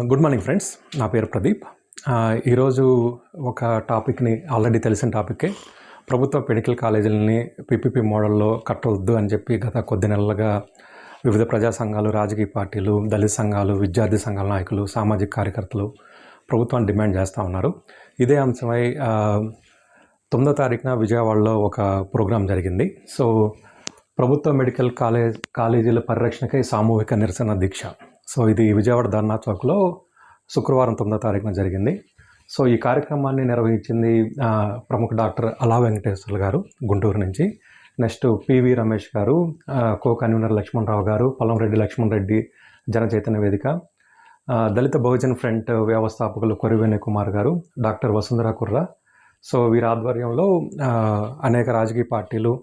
Good morning friends. నా పేరు ప్రదీప్. ఈరోజు ఒక టాపిక్ని ఆల్రెడీ తెలిసిన టాపిక్కే. ప్రభుత్వ మెడికల్ కాలేజీలని పీపీపీ మోడల్లో కట్టవద్దు అని చెప్పి గత కొద్ది నెలలుగా వివిధ ప్రజా సంఘాలు, రాజకీయ పార్టీలు, దళిత సంఘాలు, విద్యార్థి సంఘాల నాయకులు, సామాజిక కార్యకర్తలు ప్రభుత్వాన్ని డిమాండ్ చేస్తూ ఉన్నారు. ఇదే అంశమై 9వ తారీఖున విజయవాడలో ఒక ప్రోగ్రాం జరిగింది. సో ప్రభుత్వ మెడికల్ కాలేజీల పరిరక్షణకై సామూహిక నిరసన దీక్ష. సో ఇది విజయవాడ ధర్నా చౌక్లో శుక్రవారం 9వ తారీఖున జరిగింది. సో ఈ కార్యక్రమాన్ని నిర్వహించింది ప్రముఖ డాక్టర్ అలా వెంకటేశ్వర్లు గారు గుంటూరు నుంచి, నెక్స్ట్ పివి రమేష్ గారు, కో కన్వీనర్ లక్ష్మణరావు గారు, పొలంరెడ్డి లక్ష్మణ్ రెడ్డి జన చైతన్య వేదిక, దళిత బహుజన్ ఫ్రంట్ వ్యవస్థాపకులు కొరివేణి కుమార్ గారు, డాక్టర్ వసుంధర కుర్రా. సో వీరి ఆధ్వర్యంలో అనేక రాజకీయ పార్టీలు,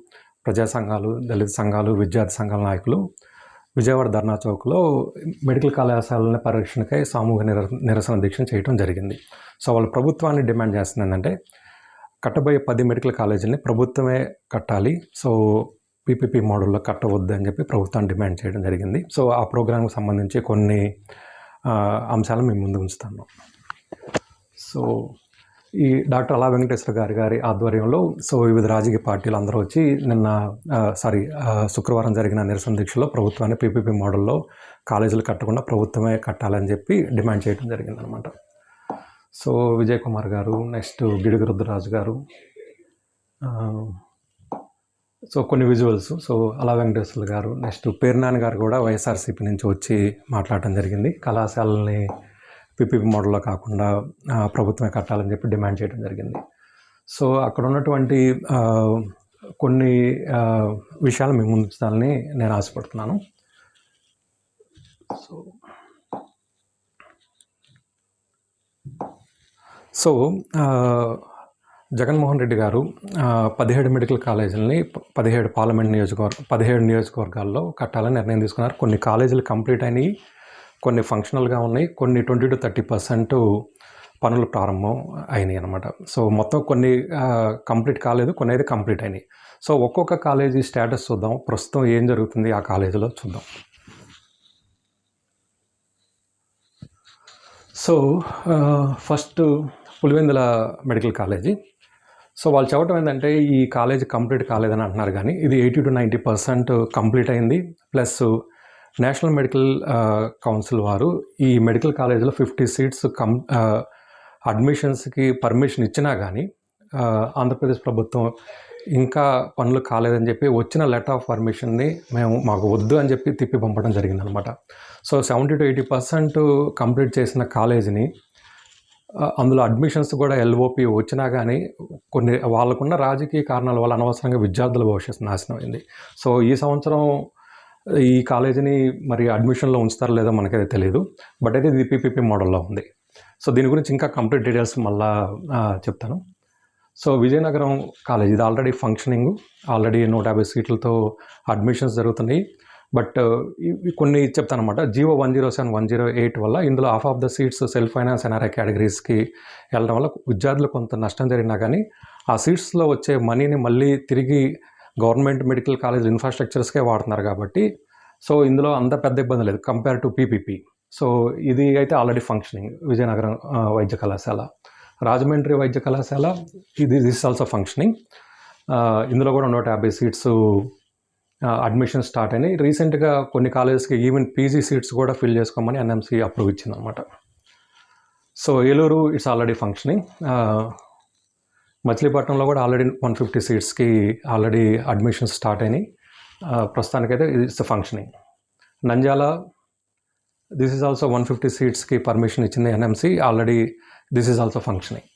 ప్రజా సంఘాలు, దళిత సంఘాలు, విద్యార్థి సంఘాల నాయకులు విజయవాడ ధర్నా చౌక్లో మెడికల్ కళాశాలల పరిరక్షణకై సామూహిక నిరసన దీక్ష చేయడం జరిగింది. సో వాళ్ళు ప్రభుత్వాన్ని డిమాండ్ చేస్తుంది ఏంటంటే, కట్టబోయే 10 మెడికల్ కాలేజీలని ప్రభుత్వమే కట్టాలి, సో పీపీపీ మోడల్లో కట్టవద్దు అని చెప్పి ప్రభుత్వాన్ని డిమాండ్ చేయడం జరిగింది. సో ఆ ప్రోగ్రాంకి సంబంధించి కొన్ని అంశాలు మేము ముందు ఉంచుతాను. సో ఈ డాక్టర్ అలా వెంకటేశ్వర గారి ఆధ్వర్యంలో సో వివిధ రాజకీయ పార్టీలు అందరూ వచ్చి శుక్రవారం జరిగిన నిరసన దీక్షలో ప్రభుత్వాన్ని పీపీపీ మోడల్లో కాలేజీలు కట్టకుండా ప్రభుత్వమే కట్టాలని చెప్పి డిమాండ్ చేయడం జరిగిందనమాట. సో విజయ్ కుమార్ గారు, నెక్స్ట్ గిడుగు రుద్రరాజు గారు, సో కొన్ని విజువల్స్, సో అలా వెంకటేశ్వర్లు గారు, నెక్స్ట్ పేర్నాని గారు కూడా వైఎస్ఆర్సీపీ నుంచి వచ్చి మాట్లాడటం జరిగింది. కళాశాలని పీపీపీ మోడల్లో కాకుండా ప్రభుత్వమే కట్టాలని చెప్పి డిమాండ్ చేయడం జరిగింది. సో అక్కడ ఉన్నటువంటి కొన్ని విషయాలు మేము ముందుంచాలని నేను ఆశపడుతున్నాను. సో జగన్మోహన్ రెడ్డి గారు 17 మెడికల్ కాలేజీలని 17 నియోజకవర్గాల్లో కట్టాలని నిర్ణయం తీసుకున్నారు. కొన్ని కాలేజీలు కంప్లీట్ అయినాయి, కొన్ని ఫంక్షనల్గా ఉన్నాయి, కొన్ని 20-30% పనులు ప్రారంభం అయినాయి అన్నమాట. సో మొత్తం కొన్ని కంప్లీట్ కాలేదు, కొన్ని అయితే కంప్లీట్ అయినాయి. సో ఒక్కొక్క కాలేజీ స్టేటస్ చూద్దాం, ప్రస్తుతం ఏం జరుగుతుంది ఆ కాలేజీలో చూద్దాం. So first Pulivendula medical college. So వాళ్ళు చెప్పడం ఏంటంటే, ఈ కాలేజీ కంప్లీట్ కాలేదని అంటున్నారు, కానీ ఇది 80-90% కంప్లీట్ అయింది. ప్లస్ నేషనల్ మెడికల్ కౌన్సిల్ వారు ఈ మెడికల్ కాలేజీలో 50 సీట్స్ అడ్మిషన్స్కి పర్మిషన్ ఇచ్చినా కానీ ఆంధ్రప్రదేశ్ ప్రభుత్వం ఇంకా పనులు కాలేదని చెప్పి వచ్చిన లెటర్ ఆఫ్ పర్మిషన్ని మాకు వద్దు అని చెప్పి తిప్పి పంపడం జరిగిందనమాట. సో 70-80% కంప్లీట్ చేసిన కాలేజీని అందులో అడ్మిషన్స్ కూడా ఎల్ఓపి వచ్చినా కానీ కొన్ని వాళ్ళకున్న రాజకీయ కారణాల వల్ల అనవసరంగా విద్యార్థుల భవిష్యత్తు నాశనం అయింది. సో ఈ సంవత్సరం ఈ కాలేజీని మరి అడ్మిషన్లో ఉంచుతారో లేదో మనకైతే తెలియదు, బట్ అయితే ఇది పీపీపీ మోడల్లో ఉంది. సో దీని గురించి ఇంకా కంప్లీట్ డీటెయిల్స్ మళ్ళా చెప్తాను. సో విజయనగరం కాలేజ్, ఇది ఆల్రెడీ ఫంక్షనింగ్, ఆల్రెడీ 150 సీట్లతో అడ్మిషన్స్ జరుగుతున్నాయి. బట్ కొన్ని చెప్తాను అనమాట. జీవో 107, 108 వల్ల ఇందులో half of the seats self finance NRI కేటగిరీస్కి వెళ్ళడం వల్ల విద్యార్థులు కొంత నష్టం జరిగినా కానీ ఆ సీట్స్లో వచ్చే మనీని మళ్ళీ తిరిగి గవర్నమెంట్ మెడికల్ కాలేజ్ ఇన్ఫ్రాస్ట్రక్చర్స్కే వాడుతున్నారు కాబట్టి సో ఇందులో అంత పెద్ద ఇబ్బంది లేదు కంపేర్ టు పీపీపీ. సో ఇది అయితే ఆల్రెడీ ఫంక్షనింగ్. విజయనగరం వైద్య కళాశాల, రాజమండ్రి వైద్య కళాశాల, దిస్ ఆల్సో ఫంక్షనింగ్. ఇందులో కూడా 150 సీట్స్ అడ్మిషన్ స్టార్ట్ అయినాయి. రీసెంట్గా కొన్ని కాలేజెస్కి ఈవెన్ పీజీ సీట్స్ కూడా ఫిల్ చేసుకోమని ఎన్ఎంసీ అప్రూవ్ ఇచ్చిందనమాట. So Eluru it's already functioning. మచిలీపట్నంలో కూడా ఆల్రెడీ 150 సీట్స్కి ఆల్రెడీ అడ్మిషన్స్ స్టార్ట్ అయినాయి. ప్రస్తుతానికైతే it's functioning. Nandyal, this is also 150 సీట్స్కి పర్మిషన్ ఇచ్చింది NMC, already this is also functioning.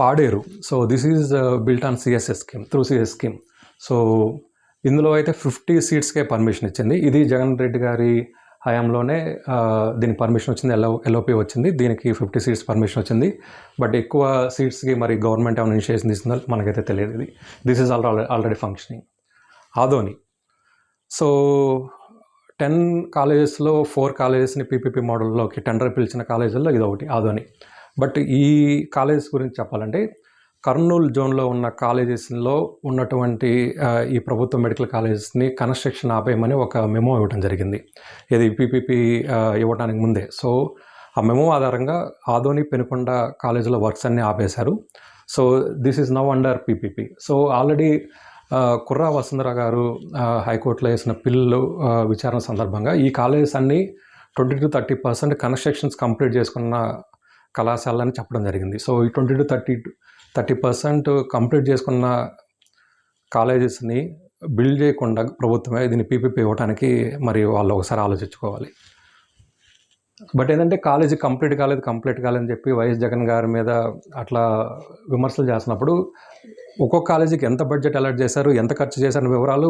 Paderu, so this is built on CSS scheme, through CS scheme. So ఇందులో అయితే 50 సీట్స్కే permission ఇచ్చింది. ఇది జగన్ రెడ్డి గారి హయాంలోనే దీనికి పర్మిషన్ వచ్చింది, ఎల్ఓపి వచ్చింది, దీనికి 50 సీట్స్ పర్మిషన్ వచ్చింది. బట్ ఎక్కువ సీట్స్కి మరి గవర్నమెంట్ ఏమైనా ఇనిషియేషన్ తీసుకుందో మనకైతే తెలియదు. ఇది this is already functioning. Adoni, so 10 కాలేజెస్లో 4 కాలేజెస్ని పీపీపీ మోడల్లోకి టెండర్ పిలిచిన కాలేజీల్లో ఇది ఒకటి ఆదోని. బట్ ఈ కాలేజెస్ గురించి చెప్పాలంటే కర్నూలు జోన్లో ఉన్న కాలేజెస్లో ఉన్నటువంటి ఈ ప్రభుత్వ మెడికల్ కాలేజెస్ని కన్స్ట్రక్షన్ ఆపేయమని ఒక మెమో ఇవ్వడం జరిగింది. ఇది పీపీపీ ఇవ్వడానికి ముందే. సో ఆ మెమో ఆధారంగా ఆదోని పెనుకొండ కాలేజీలో వర్క్స్ అన్నీ ఆపేశారు. So this is now under PPP. So already Kurra Vasundhara గారు హైకోర్టులో వేసిన పిల్లు విచారణ సందర్భంగా ఈ కాలేజెస్ అన్నీ 20-30% కన్స్ట్రక్షన్స్ కంప్లీట్ చేసుకున్న కళాశాలని చెప్పడం జరిగింది. సో ఈ 20-30% కంప్లీట్ చేసుకున్న కాలేజెస్ని బిల్డ్ చేయకుండా ప్రభుత్వమే దీన్ని పీపీపీ ఇవ్వడానికి మరి వాళ్ళు ఒకసారి ఆలోచించుకోవాలి. బట్ ఏంటంటే కాలేజీ కంప్లీట్ కాలేదని చెప్పి వైఎస్ జగన్ గారి మీద అట్లా విమర్శలు చేస్తున్నప్పుడు ఒక్కొక్క కాలేజీకి ఎంత బడ్జెట్ అలాట్ చేశారు, ఎంత ఖర్చు చేశారు వివరాలు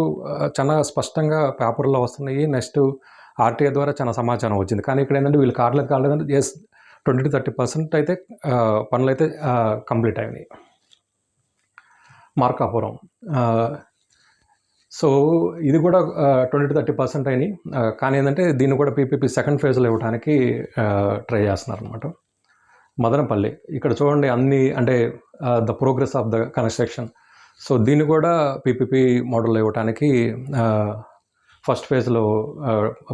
చాలా స్పష్టంగా పేపర్లో వస్తున్నాయి. నెక్స్ట్ ఆర్టీఐ ద్వారా చాలా సమాచారం వచ్చింది. కానీ ఇక్కడ ఏంటంటే వీళ్ళు కాలేదంటే 20-30% అయితే పనులు అయితే కంప్లీట్ అయినాయి. మార్కాపురం, సో ఇది కూడా 20-30% అయినాయి. కానీ ఏంటంటే దీన్ని కూడా పీపీపీ సెకండ్ ఫేజ్లో ఇవ్వడానికి ట్రై చేస్తున్నారు అనమాట. మదనపల్లి, ఇక్కడ చూడండి అన్ని అంటే the progress of the construction. So దీన్ని కూడా పీపీపీ మోడల్లో ఇవ్వడానికి ఫస్ట్ ఫేజ్లో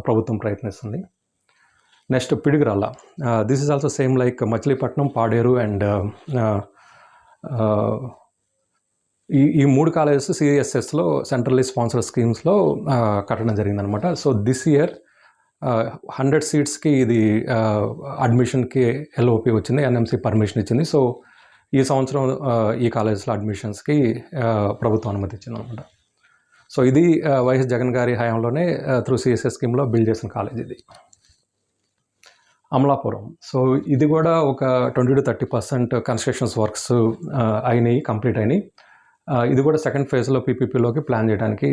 ప్రభుత్వం ప్రయత్నిస్తుంది. Next Piduguralla, this is also same like Machilipatnam, Paderu and ఈ 3 కాలేజెస్ సిఎస్ఎస్లో సెంట్రల్లీ స్పాన్సర్డ్ స్కీమ్స్లో కట్టడం జరిగిందనమాట. సో దిస్ ఇయర్ 100 సీట్స్కి ఇది అడ్మిషన్కి ఎల్ఓపి వచ్చింది, ఎన్ఎంసీ పర్మిషన్ ఇచ్చింది. సో ఈ సంవత్సరం ఈ కాలేజెస్లో అడ్మిషన్స్కి ప్రభుత్వం అనుమతి ఇచ్చింది అనమాట. సో ఇది వైఎస్ జగన్ గారి హయాంలోనే త్రూ సిఎస్ఎస్ స్కీమ్లో బిల్డ్ చేసిన కాలేజ్ ఇది. అమలాపురం, సో ఇది కూడా ఒక 20-30% కన్స్ట్రక్షన్స్ వర్క్స్ అయినాయి, కంప్లీట్ అయినాయి. ఇది కూడా సెకండ్ ఫేజ్లో పీపీపీలోకి ప్లాన్ చేయడానికి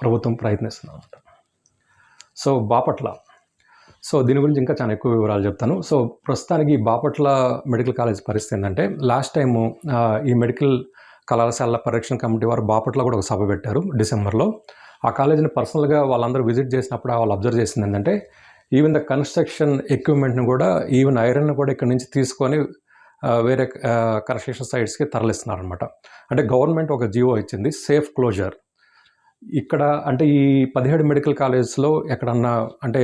ప్రభుత్వం ప్రయత్నిస్తుంది అనమాట. సో బాపట్ల, సో దీని గురించి ఇంకా చాలా ఎక్కువ వివరాలు చెప్తాను. సో ప్రస్తుతానికి బాపట్ల మెడికల్ కాలేజ్ పరిస్థితి ఏంటంటే, లాస్ట్ టైము ఈ మెడికల్ కళాశాల పరిరక్షణ కమిటీ వారు బాపట్ల కూడా ఒక సభ పెట్టారు డిసెంబర్లో. ఆ కాలేజీని పర్సనల్గా వాళ్ళందరూ విజిట్ చేసినప్పుడు వాళ్ళు అబ్జర్వ్ చేసింది ఏంటంటే, ఈవెన్ ద కన్స్ట్రక్షన్ ఎక్విప్మెంట్ని కూడా, ఈవెన్ ఐరన్ కూడా ఇక్కడ నుంచి తీసుకొని వేరే కన్స్ట్రక్షన్ సైట్స్కి తరలిస్తున్నారనమాట. అంటే గవర్నమెంట్ ఒక జీవో ఇచ్చింది, సేఫ్ క్లోజర్. ఇక్కడ అంటే ఈ 17 మెడికల్ కాలేజెస్లో ఎక్కడన్నా అంటే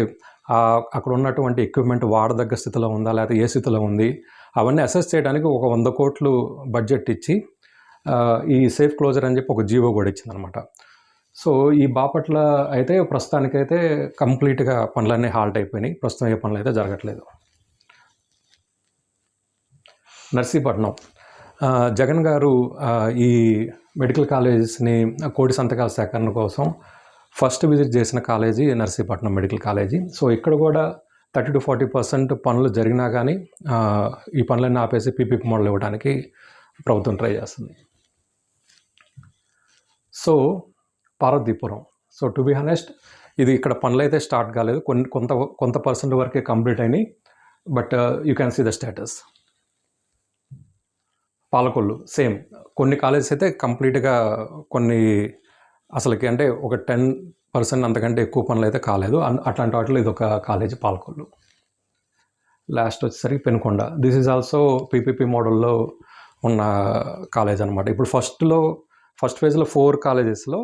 అక్కడ ఉన్నటువంటి ఎక్విప్మెంట్ వాడదగ్గ స్థితిలో ఉందా, లేకపోతే ఏ స్థితిలో ఉంది, అవన్నీ అసెస్ చేయడానికి ఒక 100 కోట్లు బడ్జెట్ ఇచ్చి ఈ సేఫ్ క్లోజర్ అని చెప్పి ఒక జీవో కూడా ఇచ్చిందనమాట. సో ఈ బాపట్ల అయితే ప్రస్తుతానికైతే కంప్లీట్గా పనులన్నీ హాల్ట్ అయిపోయినాయి. ప్రస్తుతం ఏ పనులు అయితే జరగట్లేదు. నర్సీపట్నం, జగన్ గారు ఈ మెడికల్ కాలేజెస్ని కోటి సంతకాల సేకరణ కోసం ఫస్ట్ విజిట్ చేసిన college Narsipatnam medical college. So ఇక్కడ కూడా 30-40% పనులు జరిగినా కానీ ఈ పనులన్నీ ఆపేసి పీపీపీ మోడల్ ఇవ్వడానికి ప్రభుత్వం ట్రై చేస్తుంది. So Parvathipuram, so to be honest ఇది ఇక్కడ పనులు అయితే స్టార్ట్ కాలేదు, కొంత పర్సెంట్ వరకే కంప్లీట్ అయినాయి. But you can see the status. Palakollu same, కొన్ని కాలేజెస్ అయితే కంప్లీట్గా, కొన్ని అసలుకి అంటే ఒక 10% అంతకంటే ఎక్కువ పనులు అయితే కాలేదు. అట్లాంటి వాటిలో ఇది ఒక కాలేజీ పాలకొల్లు. లాస్ట్ వచ్చేసరికి Penukonda, this is also PPP మోడల్లో ఉన్న కాలేజ్ అనమాట. ఇప్పుడు ఫస్ట్ ఫేజ్లో 4 కాలేజెస్లో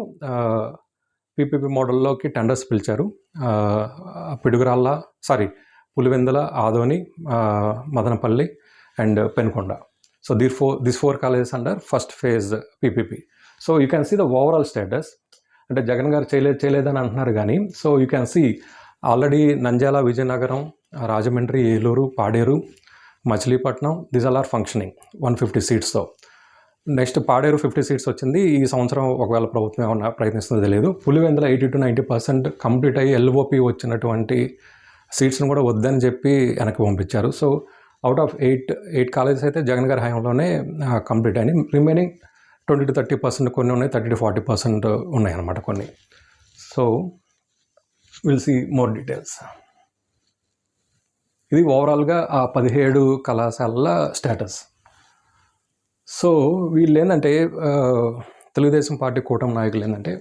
పీపీపీ మోడల్లోకి టెండర్స్ పిలిచారు. Pulivendula, Adoni, Madanapalle and Penukonda. So this 4 colleges under first phase PPP. So you can see the overall status. అంటే జగన్ గారు చేయలేదని అంటున్నారు కానీ, so you can see already Nandyal, Vizianagaram, Rajahmundry, Eluru, Paderu, Machilipatnam, these all are functioning 150 సీట్స్తో. నెక్స్ట్ పాడేరు 50 సీట్స్ వచ్చింది. ఈ సంవత్సరం ఒకవేళ ప్రభుత్వం ఏమన్నా ప్రయత్నిస్తుందో తెలియదు. పులివెందుల 80-90% కంప్లీట్ అయ్యి ఎల్ఓపి వచ్చినటువంటి సీట్స్ని కూడా వద్దని చెప్పి వెనక్కి పంపించారు. సో అవుట్ ఆఫ్ 8 కాలేజెస్ అయితే జగన్ గారి హయాంలోనే కంప్లీట్ అయినాయి. రిమైనింగ్ 20-30% కొన్ని ఉన్నాయి, 30-40% ఉన్నాయన్నమాట కొన్ని. So will see more details. ఇది ఓవరాల్గా ఆ 17 కళాశాలల స్టేటస్. సో వీళ్ళు ఏంటంటే తెలుగుదేశం పార్టీ కూటమి నాయకులు ఏంటంటే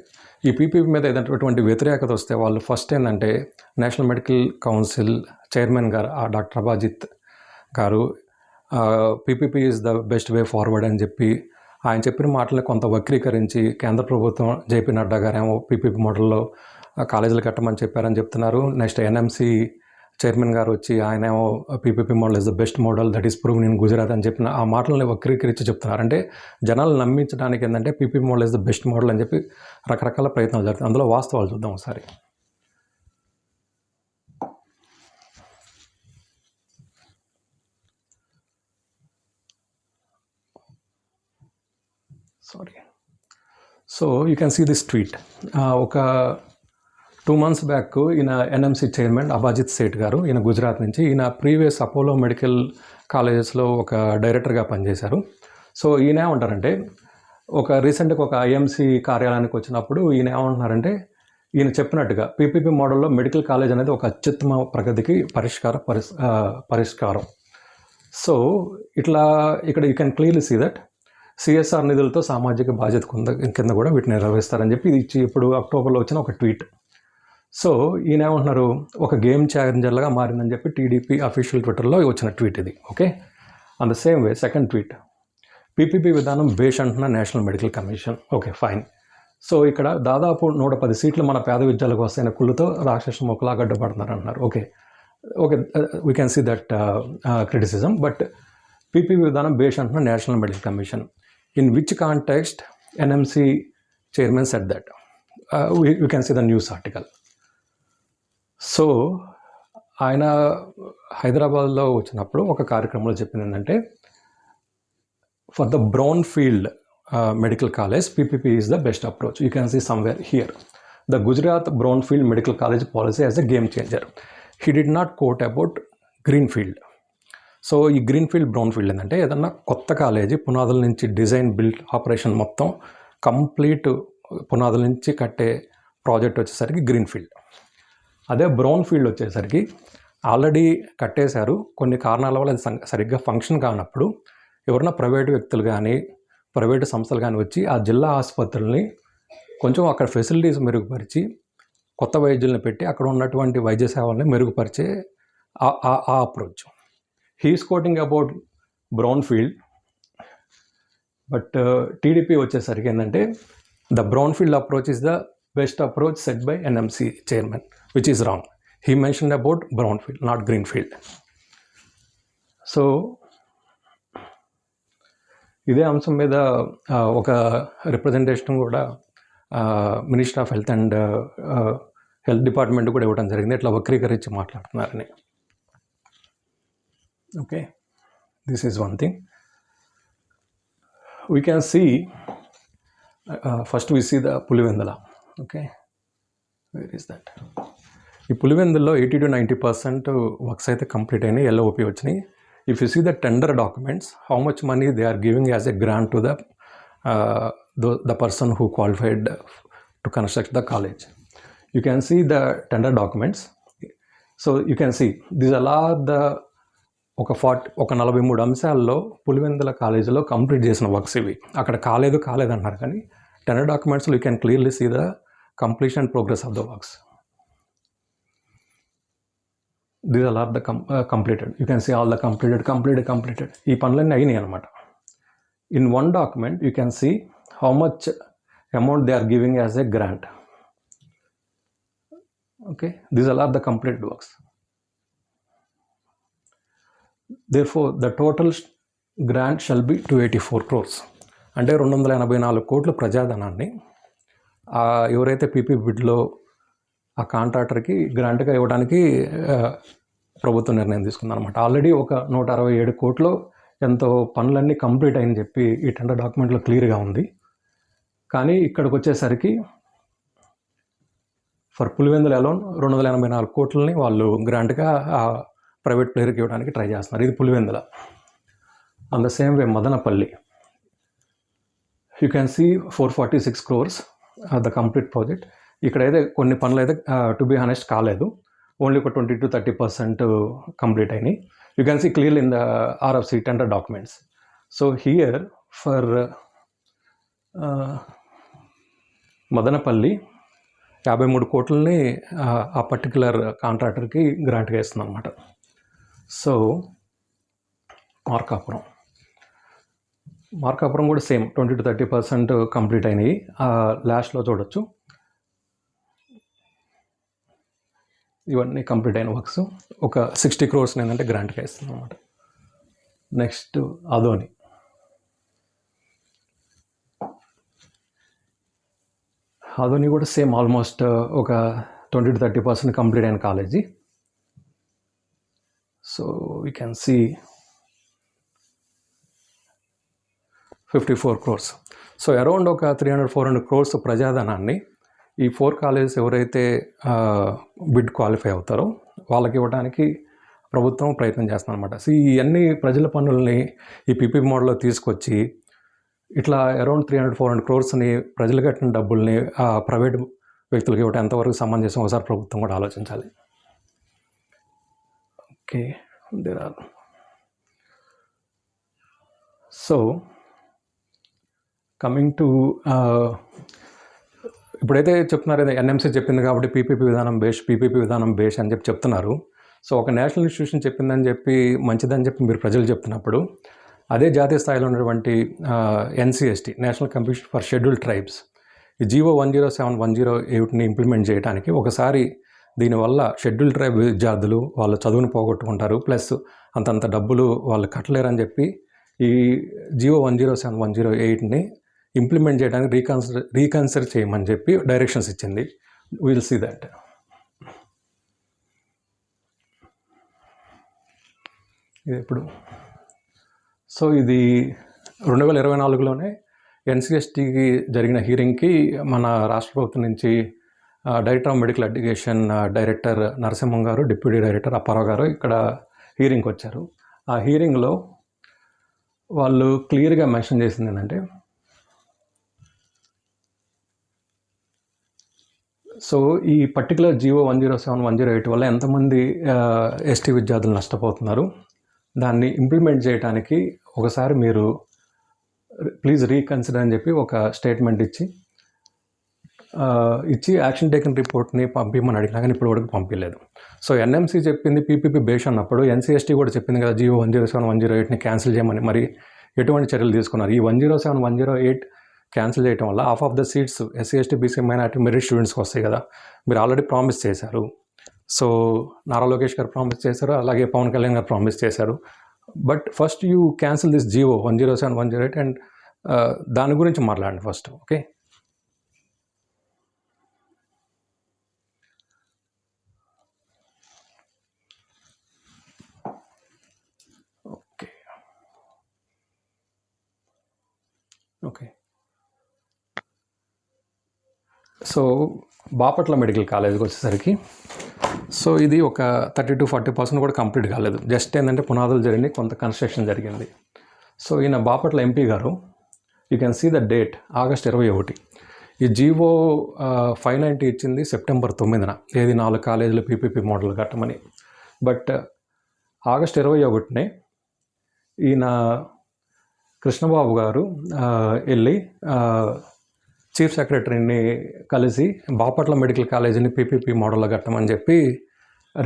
ఈ పీపీపీ మీద ఏదైనటువంటి వ్యతిరేకత వస్తే వాళ్ళు ఫస్ట్ ఏంటంటే నేషనల్ మెడికల్ కౌన్సిల్ చైర్మన్ గారు డాక్టర్ అబాజిత్ గారు PPP is the best way forward అని చెప్పి ఆయన చెప్పిన మాటల్ని కొంత వక్రీకరించి కేంద్ర ప్రభుత్వం జేపీ నడ్డా గారేమో పీపీపీ మోడల్లో కాలేజీలు కట్టమని చెప్పారని చెప్తున్నారు. నెక్స్ట్ ఎన్ఎంసీ చైర్మన్ గారు వచ్చి ఆయన ఏమో PPP model is the best model that is proved in Gujarat అని చెప్పిన ఆ మాటలని వక్రీకరించి చెప్తున్నారు. అంటే జనాలు నమ్మించడానికి ఏంటంటే PPP model is the best model అని చెప్పి రకరకాల ప్రయత్నాలు జరుగుతాయి. అందులో వాస్తవాలు చూద్దాం ఒకసారి. Sorry. So you can see this tweet. ఒక 2 months బ్యాక్ ఈయన ఎన్ఎంసీ చైర్మన్ అబాజిత్ సేఠ్ గారు, ఈయన గుజరాత్ నుంచి, ఈయన ప్రీవియస్ అపోలో మెడికల్ కాలేజెస్లో ఒక డైరెక్టర్గా పనిచేశారు. సో ఈయన ఏమంటారంటే, రీసెంట్గా ఒక ఐఎంసీ కార్యాలయానికి వచ్చినప్పుడు ఈయన ఏమంటున్నారంటే, ఈయన చెప్పినట్టుగా పీపీపీ మోడల్లో మెడికల్ కాలేజ్ అనేది ఒక అత్యుత్తమ ప్రగతికి పరిష్కారం. సో ఇక్కడ you can clearly see that CSR నిధులతో సామాజిక బాధ్యత కింద కూడా వీటిని నిర్వహిస్తారని చెప్పి ఇది ఇప్పుడు అక్టోబర్లో వచ్చిన ఒక ట్వీట్. సో ఈయన ఏమంటున్నారు, ఒక గేమ్ ఛాలెంజర్లుగా మారిందని చెప్పి టీడీపీ అఫీషియల్ ట్విట్టర్లో వచ్చిన ట్వీట్ ఇది. Okay, on the same way second tweet, PPP విధానం బేష్ అంటున్న national medical commission. Okay, fine. So ఇక్కడ దాదాపు 110 సీట్లు మన పేద విద్యార్థులకు వస్తున్న కుళ్ళుతో రాక్షస మొక్కలా గడ్డపడుతున్నారు అంటున్నారు. Okay, we can see that criticism. But PPP విధానం బేష్ అంటున్న national medical commission. In which context NMC chairman said that? We can see the news article. So ఆయన హైదరాబాద్లో వచ్చినప్పుడు ఒక కార్యక్రమంలో చెప్పింది ఏంటంటే, for the brownfield medical college PPP is the best approach. You can see somewhere here the Gujarat brownfield medical college policy as a game changer. He did not coat about green field. So ఈ green field brown field ఏంటంటే, ఏదన్నా కొత్త college పునాదుల నుంచి design build operation మొత్తం complete పునాదుల నుంచి కట్టే ప్రాజెక్ట్ వచ్చేసరికి గ్రీన్ ఫీల్డ్. అదే బ్రౌన్ ఫీల్డ్ వచ్చేసరికి ఆల్రెడీ కట్టేశారు, కొన్ని కారణాల వల్ల అది సరిగ్గా ఫంక్షన్ కానప్పుడు ఎవరైనా ప్రైవేటు వ్యక్తులు కానీ ప్రైవేటు సంస్థలు కానీ వచ్చి ఆ జిల్లా ఆసుపత్రుల్ని కొంచెం అక్కడ ఫెసిలిటీస్ మెరుగుపరిచి కొత్త వైద్యుల్ని పెట్టి అక్కడ ఉన్నటువంటి వైద్య సేవల్ని మెరుగుపరిచే ఆ approach. He is quoting about brownfield. But TDP వచ్చేసరికి ఏంటంటే, the brownfield approach is the best approach set by NMC chairman, which is wrong. He mentioned about brownfield, not greenfield. So ఇదే అంశం మీద ఒక రిప్రజెంటేషన్ కూడా minister of health and health department కూడా ఇవ్వడం జరిగింది, ఇట్లా వక్రీకరించి మాట్లాడుతున్నారని. Okay, this is one thing. We can see first we see the Pulivendula. Okay, where is that? ఈ పులివెందుల్లో 80 to 90% వర్క్స్ అయితే కంప్లీట్ అయినాయి, ఎల్ఓపి వచ్చినాయి. If you see the tender documents, how much money they are giving as a grant to the person who qualified to construct the college. You can see the tender documents. So you can see this అలా ఒక 43 అంశాల్లో పులివెందుల కాలేజీలో complete చేసిన works ఇవి. అక్కడ కాలేదన్నారు కానీ tender డాక్యుమెంట్స్లో you can clearly see the completion and progress of the works. These are all the completed. You can see all the completed. ఈ పనులన్నీ అయినాయి అన్నమాట. In one document you can see how much amount they are giving as a grant. Okay, these are all the completed works. Therefore the total grant shall be 284 crores. అంటే 284 కోట్ల ప్రజాధనాన్ని ఎవరైతే PP బిడ్లో ఆ కాంట్రాక్టర్కి గ్రాంట్గా ఇవ్వడానికి ప్రభుత్వం నిర్ణయం తీసుకుందనమాట. ఆల్రెడీ ఒక 167 కోట్లు ఎంతో పనులన్నీ కంప్లీట్ అయ్యని చెప్పి ఈ టెండర్ డాక్యుమెంట్లో క్లియర్గా ఉంది. కానీ ఇక్కడికి వచ్చేసరికి ఫర్ పులివెందుల అలోన్ 284 కోట్లని వాళ్ళు గ్రాంట్గా ప్రైవేట్ ప్లేయర్కి ఇవ్వడానికి ట్రై చేస్తున్నారు. ఇది Pulivendula. On the same way Madanapalle, you can see 446 crores the complete project. ఇక్కడైతే కొన్ని పనులు అయితే టు బీ హానెస్ట్ కాలేదు, ఓన్లీ ఒక 20 to 30% కంప్లీట్ అయినాయి. You can see clearly in the RFC tender documents. So here for Madanapalle 53 కోట్లని ఆ పర్టికులర్ కాంట్రాక్టర్కి గ్రాంట్గా ఇస్తుంది అనమాట. సో మార్కాపురం కూడా సేమ్ 20 to 30% కంప్లీట్ అయినాయి. లాస్ట్లో చూడొచ్చు ఇవన్నీ కంప్లీట్ అయిన వర్క్స్. ఒక 60 crores ఏంటంటే గ్రాంట్గా ఇస్తుంది అనమాట. నెక్స్ట్ ఆదోని కూడా సేమ్ ఆల్మోస్ట్ ఒక 20 to 30% కంప్లీట్ అయిన college. So we can see 54 crores. So around ఒక 300-400 crores ప్రజాధనాన్ని ఈ 4 కాలేజెస్ ఎవరైతే బిడ్ క్వాలిఫై అవుతారో వాళ్ళకి ఇవ్వడానికి ప్రభుత్వం ప్రయత్నం చేస్తుంది అనమాట. సో ఇవన్నీ ప్రజల పన్నుల్ని ఈ పీపీపీ మోడల్లో తీసుకొచ్చి ఇట్లా అరౌండ్ 300-400 crores-ని ప్రజలు కట్టిన డబ్బుల్ని ప్రైవేట్ వ్యక్తులకి ఇవ్వడం ఎంతవరకు సమంజసం ఒకసారి ప్రభుత్వం కూడా ఆలోచించాలి. ఓకే, సో కమింగ్ టు ఇప్పుడైతే చెప్తున్నారు ఎన్ఎంసీ చెప్పింది కాబట్టి పీపీపీ విధానం బేస్ అని చెప్తున్నారు. సో ఒక నేషనల్ ఇన్స్టిట్యూషన్ చెప్పిందని చెప్పి మంచిదని చెప్పి మీరు ప్రజలు చెప్తున్నప్పుడు అదే జాతీయ స్థాయిలో ఉన్నటువంటి NCST national commission for scheduled tribes ఈ జీవో 107-108ని ఇంప్లిమెంట్ చేయడానికి ఒకసారి దీనివల్ల షెడ్యూల్డ్ ట్రైబ్ విద్యార్థులు వాళ్ళ చదువును పోగొట్టుకుంటారు, ప్లస్ అంతంత డబ్బులు వాళ్ళు కట్టలేరని చెప్పి ఈ జీవో 107-108ని ఇంప్లిమెంట్ చేయడానికి రీకన్సిడర్ చేయమని చెప్పి డైరెక్షన్స్ ఇచ్చింది. Will see that. ఇది ఇప్పుడు సో ఇది 2024లోనే ఎన్సీఎస్టీకి జరిగిన హీరింగ్కి మన రాష్ట్ర ప్రభుత్వం నుంచి director of medical education director Narasimham గారు, డిప్యూటీ డైరెక్టర్ అప్పారావు గారు ఇక్కడ హీరింగ్కి వచ్చారు. ఆ హీరింగ్లో వాళ్ళు క్లియర్గా మెన్షన్ చేసింది ఏంటంటే, సో ఈ పర్టికులర్ జీవో 107-108 వల్ల ఎంతమంది ఎస్టీ విద్యార్థులు నష్టపోతున్నారు, దాన్ని ఇంప్లిమెంట్ చేయడానికి ఒకసారి మీరు ప్లీజ్ రీకన్సిడర్ అని చెప్పి ఒక స్టేట్మెంట్ ఇచ్చి యాక్షన్ టేకన్ రిపోర్ట్ని పంపించమని అడిగినా కానీ ఇప్పుడు వరకు పంపించలేదు. సో ఎన్ఎంసీ చెప్పింది పీపీపీ బేస్ అన్నప్పుడు ఎన్సీఎస్టీ కూడా చెప్పింది కదా జీవో 107-108ని క్యాన్సిల్ చేయమని. మరి ఎటువంటి చర్యలు తీసుకున్నారు? ఈ 107-108 క్యాన్సిల్ చేయడం వల్ల half of the seats SC BC minority merit స్టూడెంట్స్కి వస్తాయి కదా. మీరు ఆల్రెడీ ప్రామిస్ చేశారు. సో నారా లోకేష్ గారు ప్రామిస్ చేశారు, అలాగే పవన్ కళ్యాణ్ గారు ప్రామిస్ చేశారు. But first you cancel this GO 107-108 and దాని గురించి మాట్లాడండి first. Okay, okay. So Bapatla medical కాలేజ్కి వచ్చేసరికి సో ఇది ఒక 30 to 40% కూడా కంప్లీట్ కాలేదు. జస్ట్ ఏంటంటే పునాదులు జరిగింది, కొంత కన్స్ట్రక్షన్ జరిగింది. సో ఈయన బాపట్ల ఎంపీ గారు, you can see the date, August 21. ఈ జీవో 590 ఇచ్చింది September 9న, ఏది 4 కాలేజీలు పీపీపీ మోడల్ కట్టమని. బట్ August 21నే ఈయన కృష్ణబాబు గారు వెళ్ళి చీఫ్ సెక్రటరీని కలిసి బాపట్ల మెడికల్ కాలేజీని పీపీపీ మోడల్లో కట్టమని చెప్పి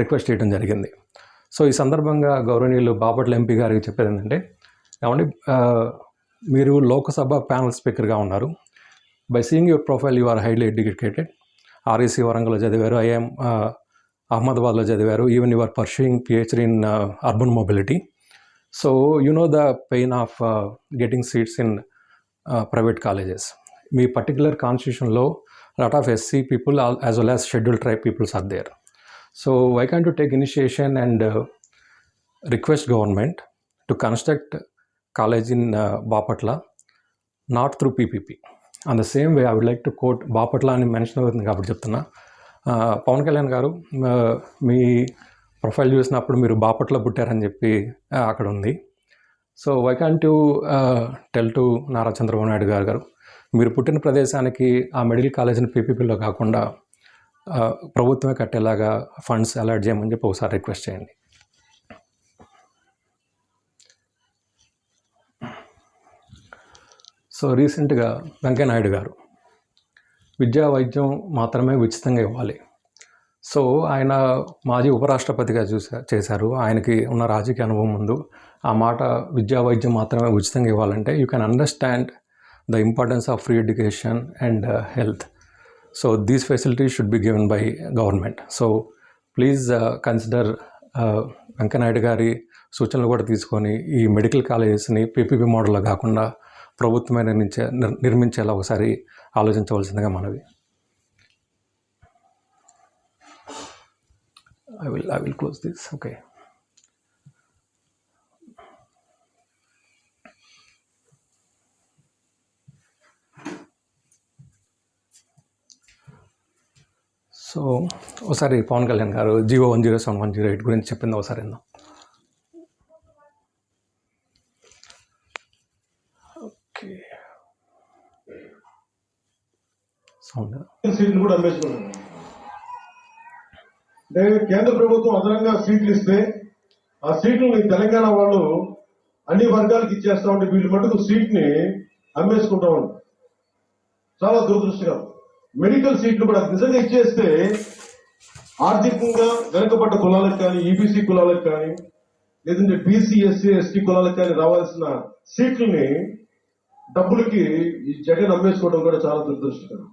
రిక్వెస్ట్ చేయడం జరిగింది. సో ఈ సందర్భంగా గౌరవనీయులు బాపట్ల ఎంపీ గారికి చెప్పేది ఏంటంటే, ఏమండి మీరు లోక్సభ ప్యానల్ స్పీకర్గా ఉన్నారు. By seeing your profile you are highly educated. REC వరంగల్లో చదివారు, ఐఎం అహ్మదాబాద్లో చదివారు, even you are pursuing PhD in urban mobility. So you know the pain of getting seats in private colleges. మీ పర్టికులర్ కాన్స్టిట్యూషన్లో lot of SC people as well as scheduled tribe peoples are there. So why can't you take initiation and request government to construct college in Bapatla, not through PPP. On the same way, I would like to quote Bapatla అని mention అవుతుంది కాబట్టి చెప్తున్నా. పవన్ కళ్యాణ్ గారు మీ profile చూసినప్పుడు మీరు బాపట్ల పుట్టారని చెప్పి అక్కడ ఉంది. So why can't you tell to Nara Chandrababu Naidu గారు మీరు పుట్టిన ప్రదేశానికి ఆ మెడికల్ కాలేజీని పీపీపీలో కాకుండా ప్రభుత్వమే కట్టేలాగా ఫండ్స్ అలాట్ చేయమని చెప్పి ఒకసారి రిక్వెస్ట్ చేయండి. సో రీసెంట్గా వెంకయ్యనాయుడు గారు విద్యా వైద్యం మాత్రమే ఉచితంగా ఇవ్వాలి, సో ఆయన మాజీ ఉపరాష్ట్రపతిగా చేశారు. ఆయనకి ఉన్న రాజకీయ అనుభవం ముందు ఆ మాట విద్యా వైద్యం మాత్రమే ఉచితంగా ఇవ్వాలంటే you can understand the importance of free education and health. So these facilities should be given by government. So please consider Venkaiah Naidu గారి సూచనలు కూడా తీసుకొని ఈ మెడికల్ కాలేజెస్ని పీపీపీ మోడల్లో కాకుండా ప్రభుత్వమే నిర్మించేలా ఒకసారి ఆలోచించవలసిందిగా మనవి. I will close this. Okay. So ఒకసారి పవన్ కళ్యాణ్ గారు జీవో 107/108 గురించి చెప్పింది ఒకసారి విందాం. ఓకే, సౌండ్ సీట్లు కూడా అమ్మేసుకున్నాను. అంటే కేంద్ర ప్రభుత్వం అదనంగా సీట్లు ఇస్తే ఆ సీట్లని తెలంగాణ వాళ్ళు అన్ని వర్గాలకు ఇచ్చేస్తా ఉంటే వీళ్ళు మటుకు సీట్ని అమ్మేసుకుంటా ఉంటారు. చాలా దురదృష్టకరం. మెడికల్ సీట్లు కూడా నిజంగా ఇచ్చేస్తే ఆర్థికంగా వెనుకబడ్డ కులాలకు కానీ, ఈబీసీ కులాలకు కానీ, లేదంటే బీసీ, ఎస్సీ, ఎస్టీ కులాలకు కానీ రావాల్సిన సీట్లని డబ్బులకి ఈ జగన్ అమ్మేసుకోవడం కూడా చాలా దురదృష్టకరం.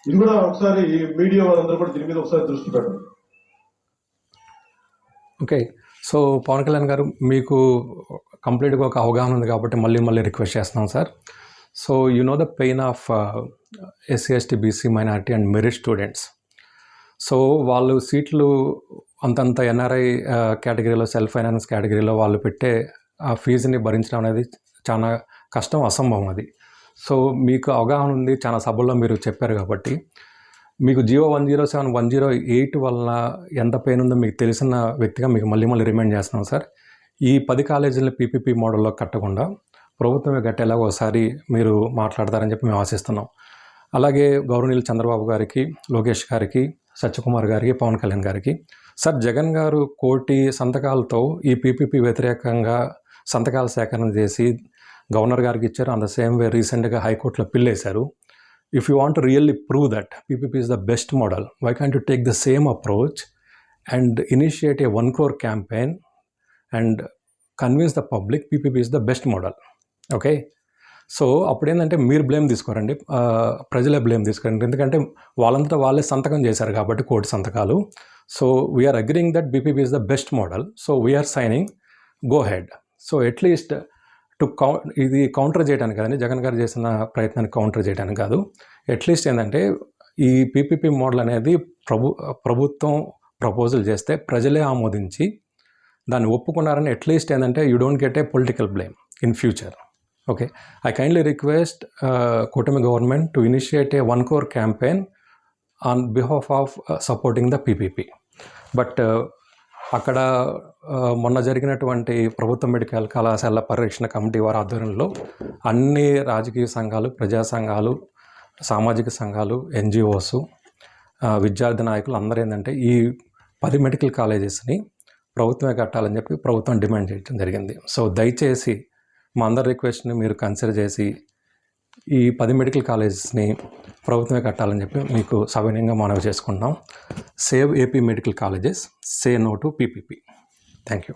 ఇది కూడా ఒకసారి మీడియా వాళ్ళందరూ కూడా దీని మీద ఒకసారి దృష్టి పెట్టండి. ఓకే, సో పవన్ కళ్యాణ్ గారు మీకు కంప్లీట్గా ఒక అవగాహన ఉంది కాబట్టి మళ్ళీ రిక్వెస్ట్ చేస్తున్నాం sir. So you know the pain of SC, ST, BC, minority and merit students. So వాళ్ళు సీట్లు అంతంత ఎన్ఆర్ఐ కేటగిరీలో, సెల్ఫ్ ఫైనాన్స్ కేటగిరీలో వాళ్ళు పెట్టే ఆ ఫీజుని భరించడం అనేది చాలా కష్టం, అసంభవం అది. సో మీకు అవగాహన ఉంది, చాలా సభల్లో మీరు చెప్పారు కాబట్టి మీకు జీవో 107/108 వలన ఎంత పెయిన్ ఉందో మీకు తెలిసిన వ్యక్తిగా మీకు మళ్ళీ రిమైండ్ చేస్తున్నాం సార్. ఈ 10 కాలేజీలను పీపీపీ మోడల్లో కట్టకుండా ప్రభుత్వమే కట్టేలాగా ఒకసారి మీరు మాట్లాడతారని చెప్పి మేము ఆశిస్తున్నాం. అలాగే గౌరవనీయులు చంద్రబాబు గారికి, లోకేష్ గారికి, సత్యకుమార్ గారికి, పవన్ కళ్యాణ్ గారికి, సార్ జగన్ గారు 1 కోటి సంతకాలతో ఈ పీపీపీ వ్యతిరేకంగా సంతకాల సేకరణ చేసి గవర్నర్ గారికి ఇచ్చారు. అండ్ ద సేమ్ వే రీసెంట్గా హైకోర్టులో పిల్లేశారు. If you want to really prove that PPP is the best model, why can't you take the same approach and initiate a 1 crore campaign and convince the public PPP is the best model. Okay, so అప్పుడు ఏంటంటే మీరు blame తీసుకోరండి, ప్రజలే blame తీసుకోరండి. ఎందుకంటే వాళ్ళంతా వాళ్ళే సంతకం చేశారు కాబట్టి 1 కోటి సంతకాలు. So we are agreeing that PPP is the best model. So we are signing, go ahead. So at least ఇది కౌంటర్ చేయడానికి కాదండి, జగన్ గారు చేసిన ప్రయత్నాన్ని కౌంటర్ చేయడానికి కాదు. అట్లీస్ట్ ఏంటంటే ఈ పీపీపీ మోడల్ అనేది ప్రభుత్వం ప్రపోజల్ చేస్తే ప్రజలే ఆమోదించి దాన్ని ఒప్పుకున్నారని అట్లీస్ట్ ఏంటంటే you don't get a political blame in future. Okay, I kindly request కూటమి government to initiate a 1 crore campaign on behalf of supporting the PPP. But అక్కడ మొన్న జరిగినటువంటి ప్రభుత్వ మెడికల్ కళాశాల పరిరక్షణ కమిటీ వారి ఆధ్వర్యంలో అన్ని రాజకీయ సంఘాలు, ప్రజా సంఘాలు, సామాజిక సంఘాలు, ఎన్జిఓస్, విద్యార్థి నాయకులు అందరూ ఏంటంటే ఈ 10 మెడికల్ కాలేజెస్ని ప్రభుత్వమే కట్టాలని చెప్పి ప్రభుత్వం డిమాండ్ చేయడం జరిగింది. సో దయచేసి మా అందరి రిక్వెస్ట్ని మీరు కన్సిడర్ చేసి ఈ 10 మెడికల్ కాలేజెస్ని ప్రభుత్వమే కట్టాలని చెప్పి మీకు సవినయంగా మనవి చేసుకుంటున్నాం. Save AP medical colleges, say no to PPP. Thank you.